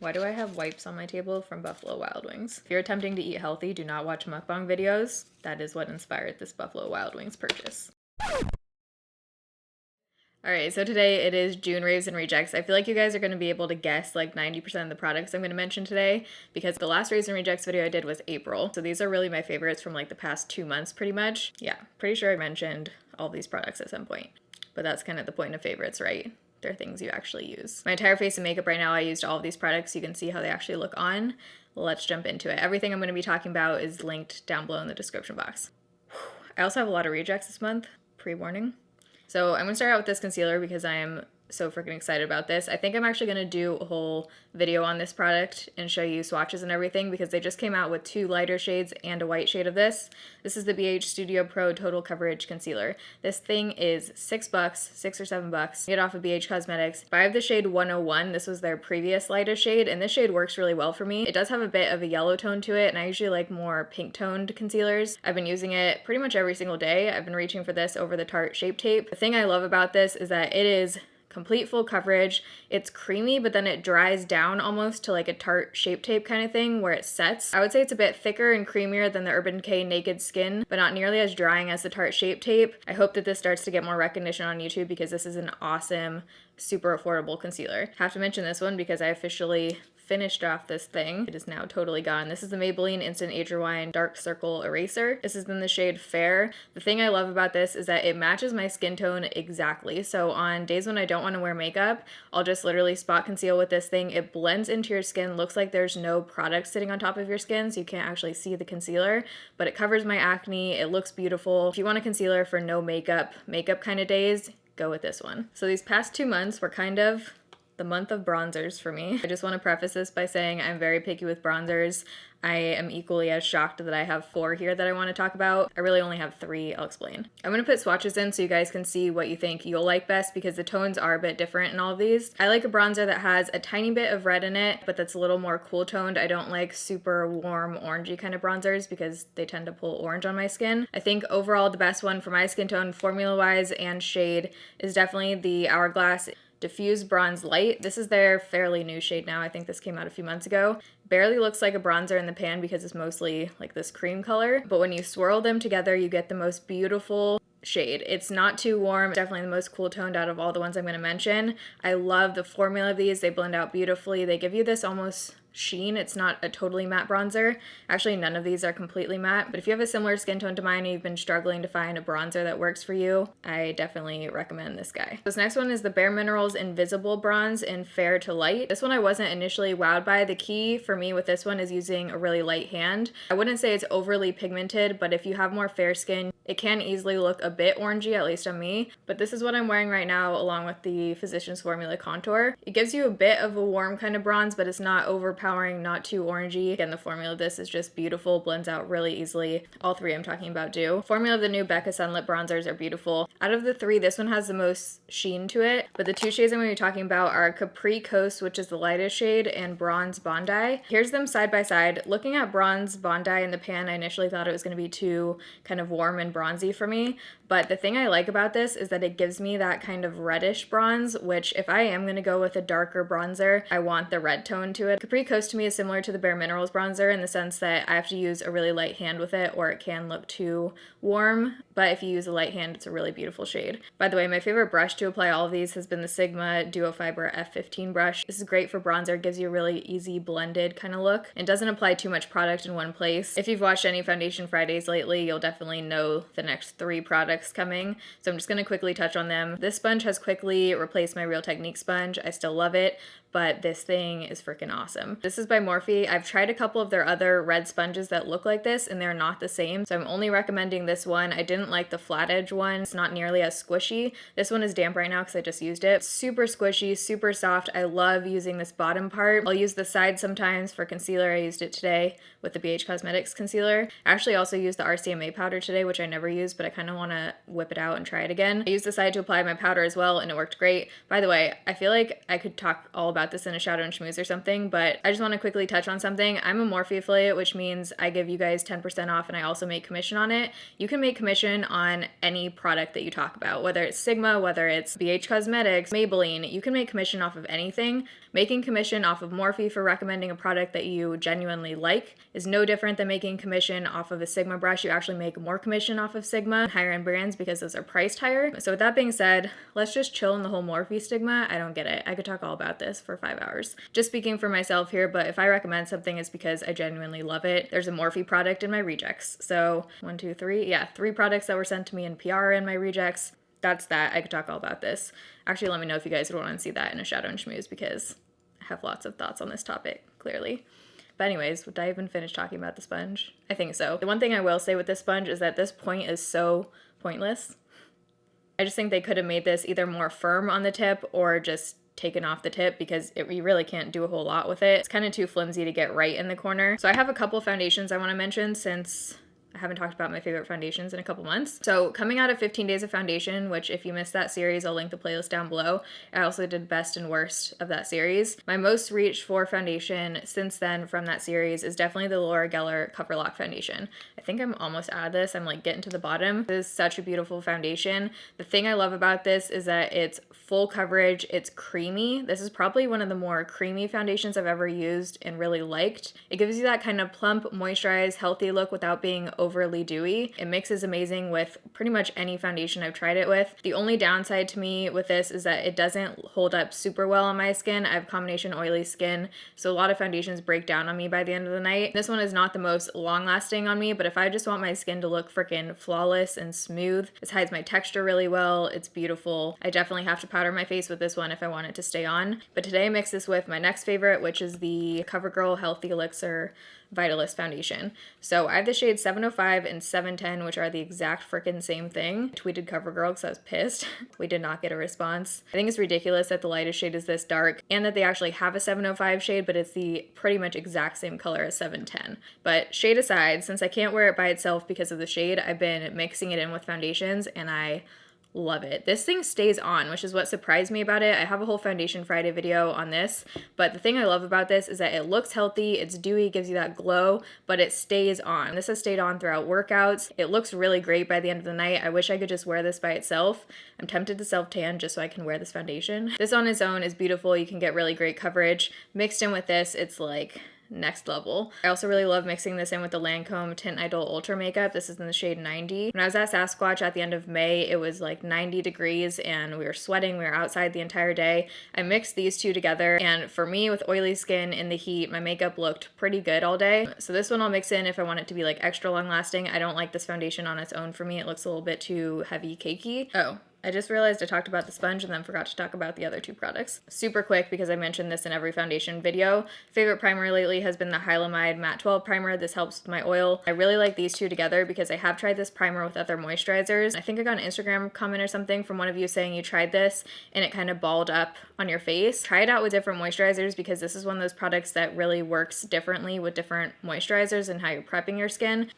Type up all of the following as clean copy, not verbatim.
Why do I have wipes on my table from Buffalo Wild Wings? If you're attempting to eat healthy, do not watch mukbang videos. That is what inspired this Buffalo Wild Wings purchase. Alright, so today it is June Raves and Rejects. I feel like you guys are going to be able to guess like 90% of the products I'm going to mention today because the last Raves and Rejects video I did was April. So these are really my favorites from like the past 2 months pretty much. Yeah, pretty sure I mentioned all these products at some point. But that's kind of the point of favorites, right? They're things you actually use. My entire face of makeup right now, I used all of these products. You can see how they actually look on. Let's jump into it. Everything I'm going to be talking about is linked down below in the description box. I also have a lot of rejects this month, pre-warning. So I'm going to start out with this concealer because I am so freaking excited about this. I think I'm actually going to do a whole video on this product and show you swatches and everything because they just came out with 2 lighter shades and a white shade of this. This is the BH Studio Pro Total Coverage Concealer. This thing is $6, $6 or $7. Get off of BH Cosmetics. But I have the shade 101. This was their previous lightest shade, and this shade works really well for me. It does have a bit of a yellow tone to it, and I usually like more pink toned concealers. I've been using it pretty much every single day. I've been reaching for this over the Tarte Shape Tape. The thing I love about this is that it is complete full coverage. It's creamy, but then it dries down almost to like a Tarte Shape Tape kind of thing where it sets. I would say it's a bit thicker and creamier than the Urban Decay Naked Skin, but not nearly as drying as the Tarte Shape Tape. I hope that this starts to get more recognition on YouTube because this is an awesome, super affordable concealer. Have to mention this one because I officially finished off this thing. It is now totally gone. This is the Maybelline Instant Age Rewind Dark Circle Eraser. This is in the shade Fair. The thing I love about this is that it matches my skin tone exactly. So on days when I don't want to wear makeup, I'll just literally spot conceal with this thing. It blends into your skin, looks like there's no product sitting on top of your skin, so you can't actually see the concealer, but it covers my acne. It looks beautiful. If you want a concealer for no makeup kind of days, go with this one. So these past 2 months were kind of the month of bronzers for me. I just want to preface this by saying I'm very picky with bronzers. I am equally as shocked that I have 4 here that I want to talk about. I really only have 3, I'll explain. I'm going to put swatches in so you guys can see what you think you'll like best because the tones are a bit different in all of these. I like a bronzer that has a tiny bit of red in it, but that's a little more cool toned. I don't like super warm orangey kind of bronzers because they tend to pull orange on my skin. I think overall the best one for my skin tone formula wise and shade is definitely the Hourglass Diffuse Bronze Light. This is their fairly new shade now. I think this came out a few months ago. Barely looks like a bronzer in the pan because it's mostly like this cream color, but when you swirl them together, you get the most beautiful shade. It's not too warm. It's definitely the most cool toned out of all the ones I'm going to mention. I love the formula of these. They blend out beautifully. They give you this almost sheen. It's not a totally matte bronzer. Actually, none of these are completely matte, but if you have a similar skin tone to mine and you've been struggling to find a bronzer that works for you, I definitely recommend this guy. This next one is the Bare Minerals Invisible Bronze in Fair to Light. This one I wasn't initially wowed by. The key for me with this one is using a really light hand. I wouldn't say it's overly pigmented, but if you have more fair skin, it can easily look a bit orangey, at least on me, but this is what I'm wearing right now along with the Physicians Formula Contour. It gives you a bit of a warm kind of bronze, but it's not overpowering, not too orangey. Again, the formula of this is just beautiful, blends out really easily. All 3 I'm talking about do. Formula of the new Becca Sun Lip Bronzers are beautiful. Out of the 3, this one has the most sheen to it, but the 2 shades I'm going to be talking about are Capri Coast, which is the lightest shade, and Bronze Bondi. Here's them side by side. Looking at Bronze Bondi in the pan, I initially thought it was going to be too kind of warm and bronzy for me, but the thing I like about this is that it gives me that kind of reddish bronze, which if I am going to go with a darker bronzer, I want the red tone to it. Capri Coast to me is similar to the Bare Minerals bronzer in the sense that I have to use a really light hand with it or it can look too warm, but if you use a light hand, it's a really beautiful shade. By the way, my favorite brush to apply all of these has been the Sigma Duo Fiber F15 brush. This is great for bronzer, gives you a really easy blended kind of look and doesn't apply too much product in one place. If you've watched any Foundation Fridays lately, you'll definitely know the next 3 products coming, so I'm just going to quickly touch on them. This sponge has quickly replaced my Real Technique sponge. I still love it, but this thing is freaking awesome. This is by Morphe. I've tried a couple of their other red sponges that look like this and they're not the same, so I'm only recommending this one. I didn't like the flat edge one. It's not nearly as squishy. This one is damp right now because I just used it. Super squishy, super soft. I love using this bottom part. I'll use the side sometimes for concealer. I used it today with the BH Cosmetics concealer. I actually also used the RCMA powder today, which I never used, but I kind of want to whip it out and try it again. I used the side to apply my powder as well and it worked great. By the way, I feel like I could talk all about about this in a shadow and schmooze or something, but I just want to quickly touch on something. I'm a Morphe affiliate, which means I give you guys 10% off and I also make commission on it. You can make commission on any product that you talk about, whether it's Sigma, whether it's BH Cosmetics, Maybelline. You can make commission off of anything. Making commission off of Morphe for recommending a product that you genuinely like is no different than making commission off of a Sigma brush. You actually make more commission off of Sigma, higher end brands, because those are priced higher. So with that being said, let's just chill in the whole Morphe stigma. I don't get it. I could talk all about this for 5 hours. Just speaking for myself here, but if I recommend something, it's because I genuinely love it. There's a Morphe product in my rejects. So 1, 2, 3. Yeah, 3 products that were sent to me in PR in my rejects. That's that. I could talk all about this. Actually, let me know if you guys would want to see that in a shadow and schmooze, because I have lots of thoughts on this topic, clearly. But anyways, did I even finish talking about the sponge? I think so. The one thing I will say with this sponge is that this point is so pointless. I just think they could have made this either more firm on the tip or just taken off the tip, because you really can't do a whole lot with it. It's kind of too flimsy to get right in the corner. So I have a couple foundations I want to mention, since I haven't talked about my favorite foundations in a couple months. So coming out of 15 Days of Foundation, which if you missed that series, I'll link the playlist down below. I also did best and worst of that series. My most reached for foundation since then from that series is definitely the Laura Geller Cover Lock foundation. I think I'm almost out of this. I'm like getting to the bottom. This is such a beautiful foundation. The thing I love about this is that it's full coverage. It's creamy. This is probably one of the more creamy foundations I've ever used and really liked. It gives you that kind of plump, moisturized, healthy look without being overly dewy. It mixes amazing with pretty much any foundation I've tried it with. The only downside to me with this is that it doesn't hold up super well on my skin. I have combination oily skin, so a lot of foundations break down on me by the end of the night. This one is not the most long lasting on me, but if I just want my skin to look freaking flawless and smooth, this hides my texture really well. It's beautiful. I definitely have to powder my face with this one if I want it to stay on. But today I mix this with my next favorite, which is the CoverGirl Healthy Elixir Vitalist foundation. So I have the shades 705 and 710, which are the exact freaking same thing. I tweeted CoverGirl because I was pissed. We did not get a response. I think it's ridiculous that the lightest shade is this dark and that they actually have a 705 shade, but it's the pretty much exact same color as 710. But shade aside, since I can't wear it by itself because of the shade, I've been mixing it in with foundations and I love it. This thing stays on, which is what surprised me about it. I have a whole Foundation Friday video on this, but the thing I love about this is that it looks healthy, it's dewy, gives you that glow, but it stays on. This has stayed on throughout workouts. It looks really great by the end of the night. I wish I could just wear this by itself. I'm tempted to self-tan just so I can wear this foundation. This on its own is beautiful. You can get really great coverage. Mixed in with this, it's like next level. I also really love mixing this in with the Lancome Tint Idol Ultra Makeup. This is in the shade 90. When I was at Sasquatch at the end of May, it was like 90 degrees and we were sweating. We were outside the entire day. I mixed these two together, and for me with oily skin in the heat, my makeup looked pretty good all day. So this one I'll mix in if I want it to be like extra long lasting. I don't like this foundation on its own for me. It looks a little bit too heavy cakey. Oh, I just realized I talked about the sponge and then forgot to talk about the other two products. Super quick, because I mentioned this in every foundation video. Favorite primer lately has been the Hylamide Matte 12 primer. This helps with my oil. I really like these two together because I have tried this primer with other moisturizers. I think I got an Instagram comment or something from one of you saying you tried this and it kind of balled up on your face. Try it out with different moisturizers, because this is one of those products that really works differently with different moisturizers and how you're prepping your skin.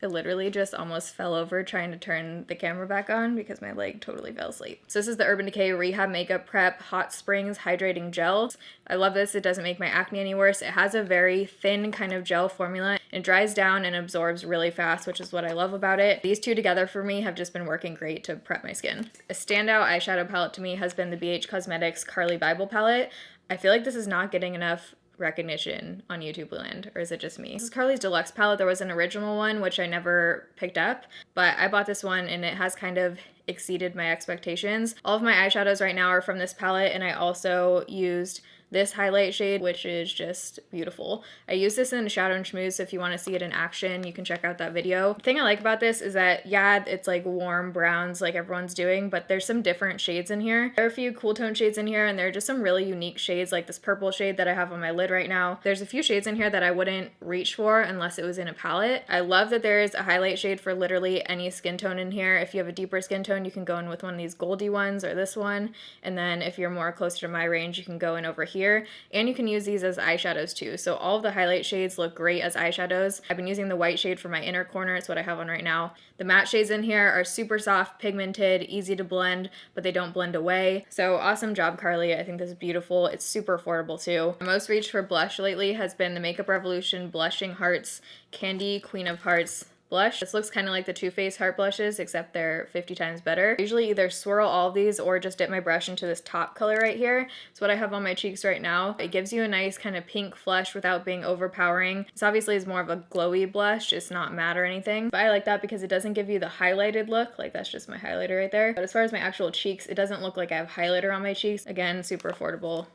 I literally just almost fell over trying to turn the camera back on because my leg totally fell asleep. So this is the Urban Decay Rehab Makeup Prep Hot Springs Hydrating Gel. I love this. It doesn't make my acne any worse. It has a very thin kind of gel formula. It dries down and absorbs really fast, which is what I love about it. These two together for me have just been working great to prep my skin. A standout eyeshadow palette to me has been the BH Cosmetics Carly Bible palette. I feel like this is not getting enough recognition on YouTube land, or is it just me? This is Carly's Deluxe palette. There was an original one which I never picked up, but I bought this one and it has kind of exceeded my expectations. All of my eyeshadows right now are from this palette, and I also used this highlight shade, which is just beautiful. I use this in Shadow and Schmooze, so if you want to see it in action, you can check out that video. The thing I like about this is that, yeah, it's like warm browns like everyone's doing, but there's some different shades in here. There are a few cool tone shades in here, and there are just some really unique shades, like this purple shade that I have on my lid right now. There's a few shades in here that I wouldn't reach for unless it was in a palette. I love that there's a highlight shade for literally any skin tone in here. If you have a deeper skin tone, you can go in with one of these goldy ones or this one, and then if you're more closer to my range, you can go in over here here, and you can use these as eyeshadows too. So all of the highlight shades look great as eyeshadows. I've been using the white shade for my inner corner. It's what I have on right now. The matte shades in here are super soft, pigmented, easy to blend, but they don't blend away. So awesome job, Carly. I think this is beautiful. It's super affordable too. My most reached for blush lately has been the Makeup Revolution Blushing Hearts Candy Queen of Hearts blush. This looks kind of like the Too Faced heart blushes, except they're 50 times better. I usually either swirl all of these or just dip my brush into this top color right here. It's what I have on my cheeks right now. It gives you a nice kind of pink flush without being overpowering. This obviously is more of a glowy blush. It's not matte or anything, but I like that because it doesn't give you the highlighted look. Like that's just my highlighter right there. But as far as my actual cheeks, it doesn't look like I have highlighter on my cheeks. Again, super affordable.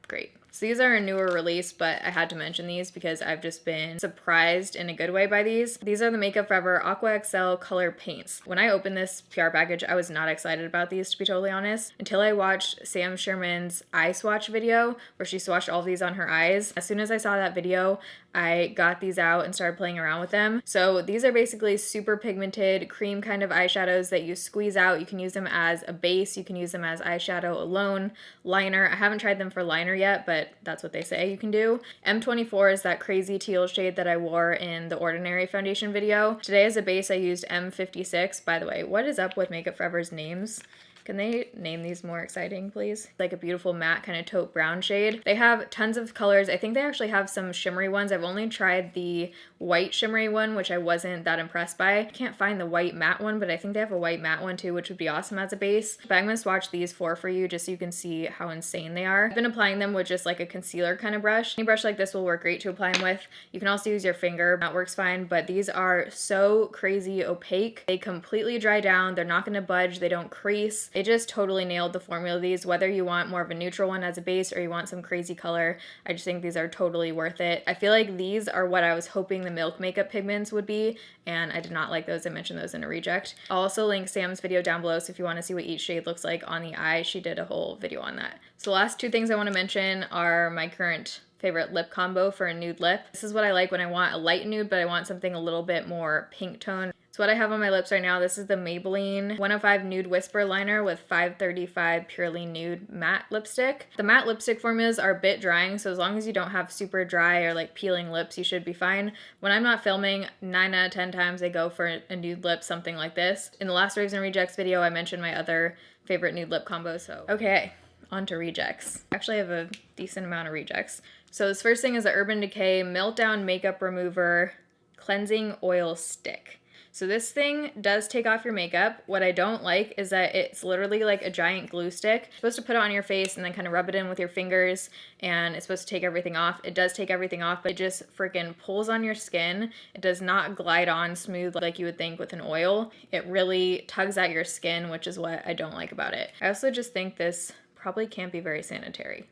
Great. So these are a newer release, but I had to mention these because I've just been surprised in a good way by these. These are the Makeup Forever Aqua XL Color Paints. When I opened this PR package, I was not excited about these, to be totally honest, until I watched Sam Sherman's eye swatch video where she swatched all of these on her eyes. As soon as I saw that video, I got these out and started playing around with them. So these are basically super pigmented cream kind of eyeshadows that you squeeze out. You can use them as a base. You can use them as eyeshadow alone, liner. I haven't tried them for liner yet, but that's what they say you can do. M24 is that crazy teal shade that I wore in the Ordinary foundation video. Today as a base, I used M56. By the way, what is up with Makeup Forever's names? Can they name these more exciting, please? Like a beautiful matte kind of taupe brown shade. They have tons of colors. I think they actually have some shimmery ones. I've only tried the white shimmery one, which I wasn't that impressed by. I can't find the white matte one, but I think they have a white matte one too, which would be awesome as a base. But I'm gonna swatch these four for you just so you can see how insane they are. I've been applying them with just like a concealer kind of brush. Any brush like this will work great to apply them with. You can also use your finger, that works fine, but these are so crazy opaque. They completely dry down. They're not gonna budge. They don't crease. They just totally nailed the formula of these, whether you want more of a neutral one as a base or you want some crazy color. I just think these are totally worth it. I feel like these are what I was hoping the Milk Makeup pigments would be, and I did not like those. I mentioned those in a reject. I'll also link Sam's video down below, so if you want to see what each shade looks like on the eye, she did a whole video on that. So the last two things I want to mention are my current favorite lip combo for a nude lip. This is what I like when I want a light nude, but I want something a little bit more pink tone. So what I have on my lips right now, this is the Maybelline 105 Nude Whisper Liner with 535 Purely Nude Matte Lipstick. The matte lipstick formulas are a bit drying, so as long as you don't have super dry or like peeling lips, you should be fine. When I'm not filming, 9 out of 10 times I go for a nude lip, something like this. In the last Raves and Rejects video, I mentioned my other favorite nude lip combo, so okay, on to rejects. Actually, I have a decent amount of rejects. So this first thing is the Urban Decay Meltdown Makeup Remover Cleansing Oil Stick. So this thing does take off your makeup. What I don't like is that it's literally like a giant glue stick. You're supposed to put it on your face and then kind of rub it in with your fingers, and it's supposed to take everything off. It does take everything off, but it just freaking pulls on your skin. It does not glide on smooth like you would think with an oil. It really tugs at your skin, which is what I don't like about it. I also just think this probably can't be very sanitary.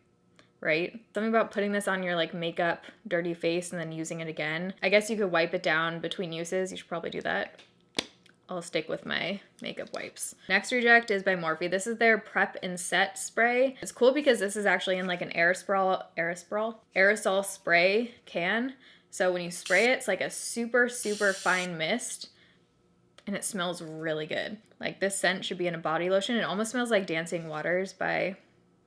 Right? Something about putting this on your like makeup dirty face and then using it again. I guess you could wipe it down between uses. You should probably do that. I'll stick with my makeup wipes. Next reject is by Morphe. This is their Prep and Set spray. It's cool because this is actually in like an aerosol spray can. So when you spray it, it's like a super, super fine mist, and it smells really good. Like this scent should be in a body lotion. It almost smells like Dancing Waters by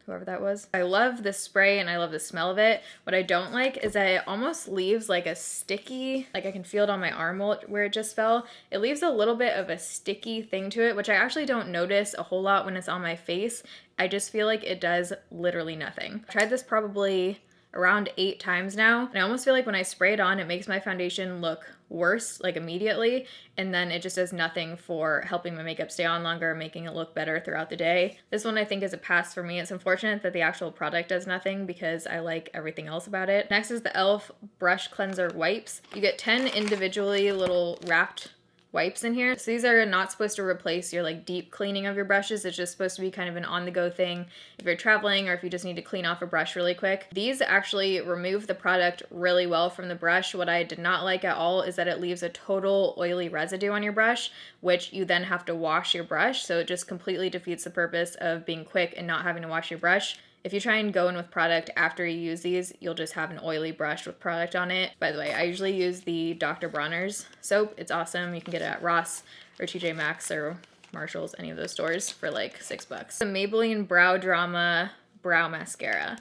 whoever that was. I love this spray and I love the smell of it. What I don't like is that it almost leaves like a sticky, like I can feel it on my arm where it just fell. It leaves a little bit of a sticky thing to it, which I actually don't notice a whole lot when it's on my face. I just feel like it does literally nothing. I've tried this probably around 8 times now, and I almost feel like when I spray it on, it makes my foundation look worse like immediately, and then it just does nothing for helping my makeup stay on longer, making it look better throughout the day. This one I think is a pass for me. It's unfortunate that the actual product does nothing because I like everything else about it. Next is the e.l.f. Brush Cleanser Wipes. You get 10 individually little wrapped wipes in here. So these are not supposed to replace your like deep cleaning of your brushes. It's just supposed to be kind of an on-the-go thing if you're traveling or if you just need to clean off a brush really quick. These actually remove the product really well from the brush. What I did not like at all is that it leaves a total oily residue on your brush, which you then have to wash your brush. So it just completely defeats the purpose of being quick and not having to wash your brush. If you try and go in with product after you use these, you'll just have an oily brush with product on it. By the way, I usually use the Dr. Bronner's soap. It's awesome. You can get it at Ross or TJ Maxx or Marshall's, any of those stores, for like $6. The Maybelline Brow Drama Brow Mascara.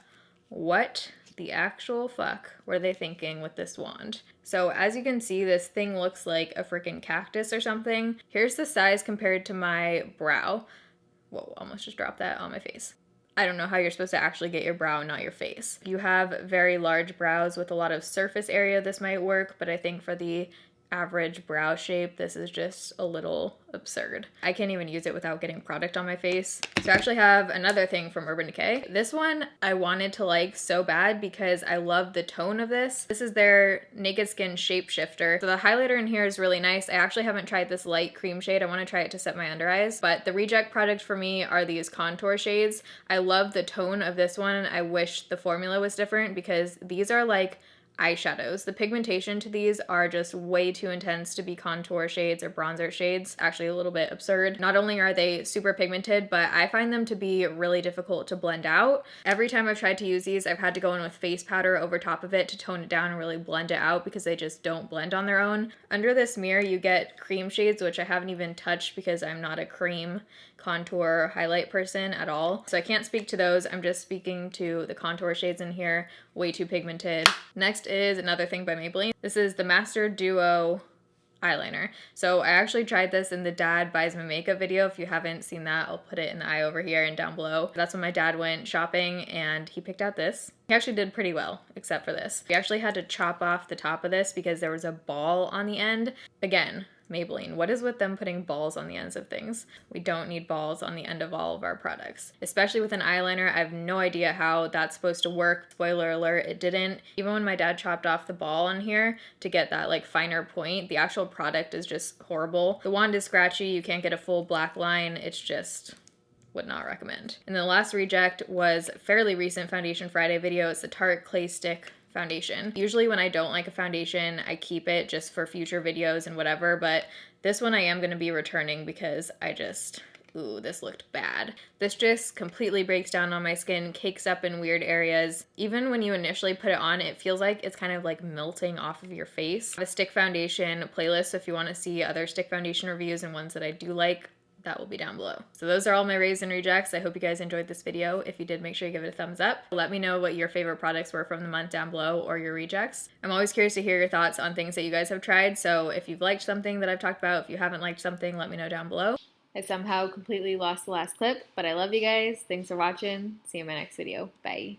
what the actual fuck were they thinking with this wand? So as you can see, this thing looks like a freaking cactus or something. Here's the size compared to my brow. Whoa, almost just dropped that on my face. I don't know how you're supposed to actually get your brow, not your face. If you have very large brows with a lot of surface area, this might work, but I think for the average brow shape, this is just a little absurd. I can't even use it without getting product on my face. So I actually have another thing from Urban Decay. This one I wanted to like so bad because I love the tone of this. This is their Naked Skin Shapeshifter. So the highlighter in here is really nice. I actually haven't tried this light cream shade. I want to try it to set my under eyes, but the reject product for me are these contour shades. I love the tone of this one. I wish the formula was different because these are like eyeshadows. The pigmentation to these are just way too intense to be contour shades or bronzer shades. Actually a little bit absurd. Not only are they super pigmented, but I find them to be really difficult to blend out. Every time I've tried to use these, I've had to go in with face powder over top of it to tone it down and really blend it out because they just don't blend on their own. Under this mirror, you get cream shades, which I haven't even touched because I'm not a cream contour highlight person at all. So I can't speak to those. I'm just speaking to the contour shades in here. Way too pigmented. Next is another thing by Maybelline. This is the Master Duo eyeliner. So I actually tried this in the Dad Buys My Makeup video. If you haven't seen that, I'll put it in the eye over here and down below. That's when my dad went shopping and he picked out this. He actually did pretty well, except for this. We actually had to chop off the top of this because there was a ball on the end. Again, Maybelline, what is with them putting balls on the ends of things? We don't need balls on the end of all of our products. Especially with an eyeliner, I have no idea how that's supposed to work. Spoiler alert, it didn't. Even when my dad chopped off the ball on here to get that like finer point, the actual product is just horrible. The wand is scratchy, you can't get a full black line, it's just would not recommend. And the last reject was a fairly recent Foundation Friday video. It's the Tarte Clay Stick foundation. Usually when I don't like a foundation, I keep it just for future videos and whatever, but this one I am going to be returning because I just, ooh, this looked bad. This just completely breaks down on my skin, cakes up in weird areas. Even when you initially put it on, it feels like it's kind of like melting off of your face. I have a stick foundation playlist, so if you want to see other stick foundation reviews and ones that I do like, that will be down below. So those are all my raves and rejects. I hope you guys enjoyed this video. If you did, make sure you give it a thumbs up. Let me know what your favorite products were from the month down below or your rejects. I'm always curious to hear your thoughts on things that you guys have tried. So if you've liked something that I've talked about, if you haven't liked something, let me know down below. I somehow completely lost the last clip, but I love you guys. Thanks for watching. See you in my next video. Bye.